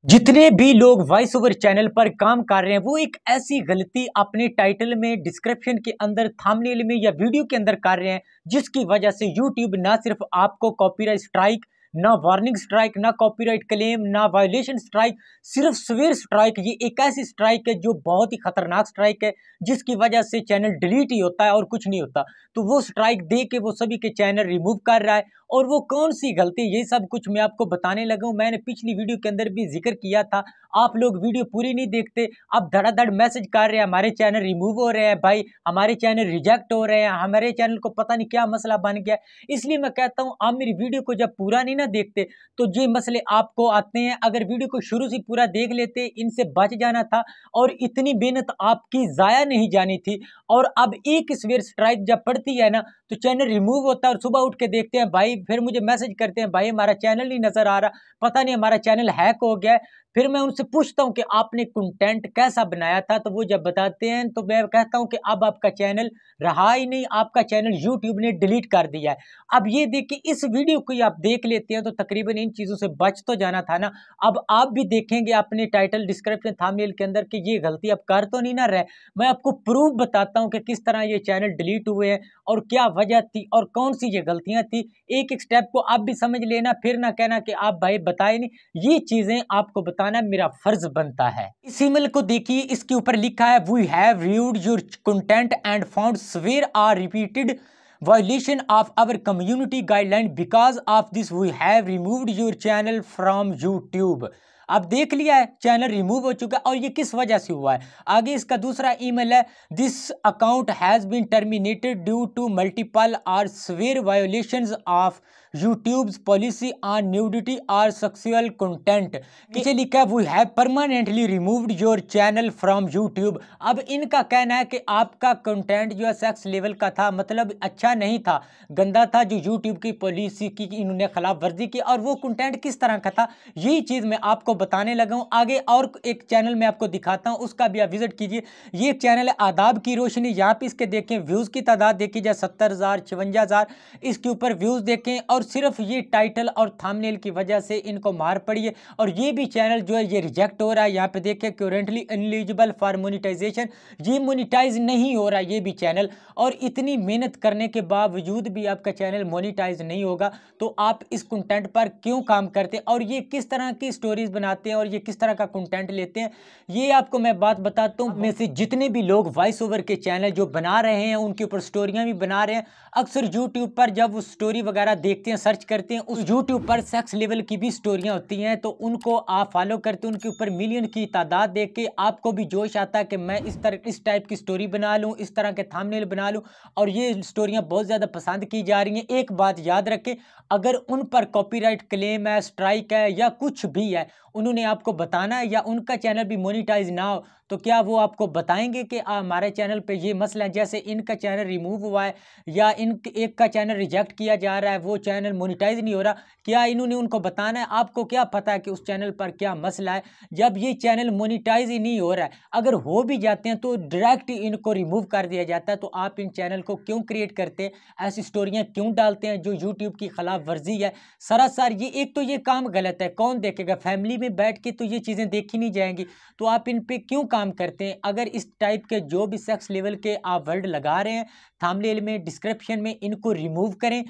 जितने भी लोग वॉइस ओवर चैनल पर काम कर रहे हैं वो एक ऐसी गलती अपने टाइटल में, डिस्क्रिप्शन के अंदर, थंबनेल में या वीडियो के अंदर कर रहे हैं जिसकी वजह से यूट्यूब ना सिर्फ आपको कॉपीराइट स्ट्राइक, ना वार्निंग स्ट्राइक, ना कॉपीराइट क्लेम, ना वायलेशन स्ट्राइक, सिर्फ सवेर स्ट्राइक। ये एक ऐसी स्ट्राइक है जो बहुत ही खतरनाक स्ट्राइक है जिसकी वजह से चैनल डिलीट ही होता है और कुछ नहीं होता। तो वो स्ट्राइक दे के वो सभी के चैनल रिमूव कर रहा है। और वो कौन सी गलती, ये सब कुछ मैं आपको बताने लगा हूं। मैंने पिछली वीडियो के अंदर भी जिक्र किया था, आप लोग वीडियो पूरी नहीं देखते। अब धड़ाधड़ मैसेज कर रहे हैं हमारे चैनल रिमूव हो रहे हैं, भाई हमारे चैनल रिजेक्ट हो रहे हैं, हमारे चैनल को पता नहीं क्या मसला बन गया। इसलिए मैं कहता हूं आप मेरी वीडियो को जब पूरा नहीं ना देखते तो ये मसले आपको आते हैं। अगर वीडियो को शुरू से पूरा देख लेते इनसे बच जाना था और इतनी मेहनत आपकी जाया नहीं जानी थी। और अब एक स्वेयर स्ट्राइक जब पड़ती है ना तो चैनल रिमूव होता है और सुबह उठ के देखते हैं भाई, फिर मुझे मैसेज करते हैं भाई हमारा चैनल नहीं नजर आ रहा, पता नहीं हमारा चैनल हैक हो गया है। फिर मैं उनसे पूछता हूं कि आपने कंटेंट कैसा बनाया था, तो वो जब बताते हैं तो मैं कहता हूं कि अब आपका चैनल रहा ही नहीं, आपका चैनल यूट्यूब ने डिलीट कर दिया है। अब ये देखिए, इस वीडियो को आप देख लेते हैं तो तकरीबन इन चीजों से बच तो जाना था ना। अब आप भी देखेंगे अपने टाइटल, डिस्क्रिप्शन, थंबनेल के अंदर कि ये गलती अब कर तो नहीं ना रहे। मैं आपको प्रूफ बताता हूं कि किस तरह ये चैनल डिलीट हुए हैं और क्या वजह थी और कौन सी ये गलतियां थी। एक एक स्टेप को आप भी समझ लेना, फिर ना कहना कि आप भाई बताए नहीं। ये चीजें आपको बताना मेरा फर्ज बनता है। इस ईमेल को देखिए, इसके ऊपर लिखा है we have reviewed your content and found severe or repeated violation of our community guideline. Because of this we have removed your channel from YouTube. अब देख लिया है चैनल रिमूव हो चुका है और ये किस वजह से हुआ है। आगे इसका दूसरा ईमेल है, this account has been terminated due to multiple or severe violations of YouTube's policy on nudity और सेक्सुअल कंटेंट। नीचे लिखा है we have permanently removed your channel from YouTube. अब इनका कहना है कि आपका कंटेंट जो है सेक्स लेवल का था, मतलब अच्छा नहीं था, गंदा था, जो यूट्यूब की पॉलिसी की इन्होंने खिलाफ वर्जी की। और वो कंटेंट किस तरह का था यही चीज मैं आपको बताने लगा हूं। आगे और एक चैनल में आपको दिखाता हूं, उसका भी आप विजिट कीजिए। ये एक चैनल है आदाब की रोशनी। यहाँ पे इसके देखें व्यूज की तादाद देखी जाए 70,000, 56,000 इसके ऊपर व्यूज देखें। और सिर्फ ये टाइटल और थंबनेल की वजह से इनको मार पड़ी है। और ये भी चैनल जो है ये रिजेक्ट हो रहा है। यहाँ पे देखें करेंटली इनएलिजिबल फॉर मोनिटाइजेशन, ये मोनिटाइज नहीं हो रहा ये भी चैनल। और इतनी मेहनत करने के बावजूद भी आपका चैनल मोनिटाइज नहीं होगा तो आप इस कंटेंट पर क्यों काम करते हैं और ये किस तरह की स्टोरीज बनाते हैं और ये किस तरह का कंटेंट लेते हैं, ये आपको मैं बात बताता हूँ। में से जितने भी लोग वॉइस ओवर के चैनल जो बना रहे हैं उनके ऊपर स्टोरियां भी बना रहे हैं, अक्सर यूट्यूब पर जब वो स्टोरी वगैरह देखते हैं, सर्च करते हैं, उस यूट्यूब पर सेक्स लेवल की भी स्टोरियां होती हैं तो उनको आप फॉलो करते हैं। उनके ऊपर मिलियन की तादाद देख के आपको भी जोश आता है कि मैं इस टाइप की स्टोरी बना लूँ, इस तरह के थंबनेल बना लूँ। और ये स्टोरियां बहुत ज़्यादा पसंद की जा रही हैं। एक बात याद रखें, अगर उन पर कॉपीराइट क्लेम है, स्ट्राइक है या कुछ भी है, उन्होंने आपको बताना है या उनका चैनल भी मोनिटाइज ना हो तो क्या वो आपको बताएंगे कि हमारे चैनल पे ये मसला है। जैसे इनका चैनल रिमूव हुआ है या इन एक का चैनल रिजेक्ट किया जा रहा है, वो चैनल मोनिटाइज नहीं हो रहा, क्या इन्होंने उनको बताना है? आपको क्या पता है कि उस चैनल पर क्या मसला है जब ये चैनल मोनिटाइज ही नहीं हो रहा है? अगर हो भी जाते हैं तो डायरेक्ट इनको रिमूव कर दिया जाता है। तो आप इन चैनल को क्यों क्रिएट करते हैं, ऐसी स्टोरियां क्यों डालते हैं जो यूट्यूब की खिलाफ वर्जी है सरासर। ये एक तो ये काम गलत है, कौन देखेगा? फैमिली में बैठ के तो ये चीज़ें देखी नहीं जाएंगी, तो आप इन पे क्यों काम करते हैं? अगर इस टाइप के जो भी सेक्स लेवल के आप वर्ड लगा रहे हैं थंबनेल में, डिस्क्रिप्शन में, इनको रिमूव करें।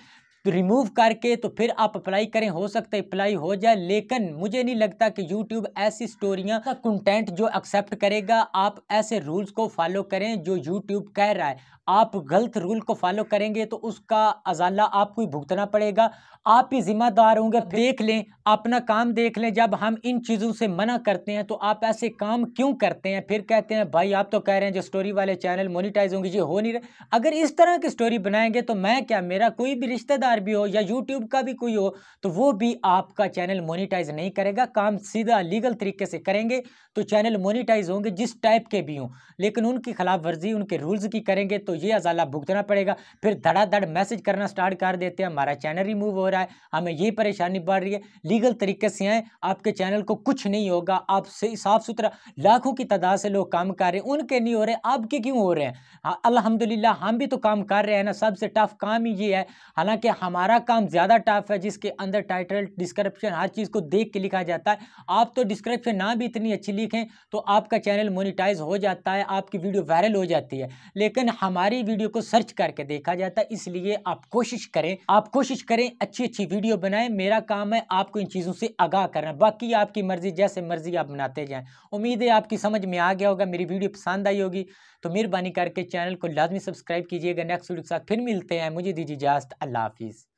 तो रिमूव करके तो फिर आप अप्लाई करें, हो सकता है अप्लाई हो जाए, लेकिन मुझे नहीं लगता कि यूट्यूब ऐसी स्टोरियां का कंटेंट जो एक्सेप्ट करेगा। आप ऐसे रूल्स को फॉलो करें जो यूट्यूब कह रहा है। आप गलत रूल को फॉलो करेंगे तो उसका अजाला आपको ही भुगतना पड़ेगा, आप ही जिम्मेदार होंगे। देख लें, अपना काम देख लें। जब हम इन चीज़ों से मना करते हैं तो आप ऐसे काम क्यों करते हैं? फिर कहते हैं भाई आप तो कह रहे हैं जो स्टोरी वाले चैनल मोनिटाइज होंगे, ये हो नहीं रहे। अगर इस तरह की स्टोरी बनाएंगे तो मैं क्या, मेरा कोई भी रिश्तेदार भी हो या यूट्यूब का भी कोई हो तो वो भी आपका चैनल मोनिटाइज नहीं करेगा। काम सीधा लीगल तरीके से करेंगे तो चैनल मोनिटाइज होंगे जिस टाइप के भी हों, लेकिन उनकी खिलाफ वर्जी उनके रूल्स की करेंगे तो ये अजाला भुगतना पड़ेगा। फिर धड़ाधड़ मैसेज करना स्टार्ट कर देते हैं हमारा चैनल रिमूव हो रहा है, हमें ये परेशानी बढ़ रही है। लीगल तरीके से आए, आपके चैनल को कुछ नहीं होगा। आप साफ सुथरा, लाखों की तादाद से लोग काम कर रहे हैं, उनके नहीं हो रहे, आपके क्यों हो रहे हैं? हाँ, अल्हम्दुलिल्लाह हम भी तो काम कर रहे हैं ना। सबसे टफ काम ही ये है, हालांकि हमारा काम ज़्यादा टफ है, जिसके अंदर टाइटल डिस्क्रिप्शन हर चीज़ को देख के लिखा जाता है। आप तो डिस्क्रिप्शन ना भी इतनी अच्छी लिखें तो आपका चैनल मोनिटाइज हो जाता है, आपकी वीडियो वायरल हो जाती है, लेकिन हमारी वीडियो को सर्च करके देखा जाता है। इसलिए आप कोशिश करें अच्छी अच्छी वीडियो बनाएं। मेरा काम है आपको इन चीज़ों से आगाह करना, बाकी आपकी मर्जी, जैसे मर्जी आप बनाते जाएं। उम्मीद है आपकी समझ में आ गया होगा, मेरी वीडियो पसंद आई होगी तो मेहरबानी करके चैनल को लाजमी सब्सक्राइब कीजिएगा। नेक्स्ट वीडियो के साथ फिर मिलते हैं, मुझे दीजिए इजाज़त, अल्लाह हाफिज़।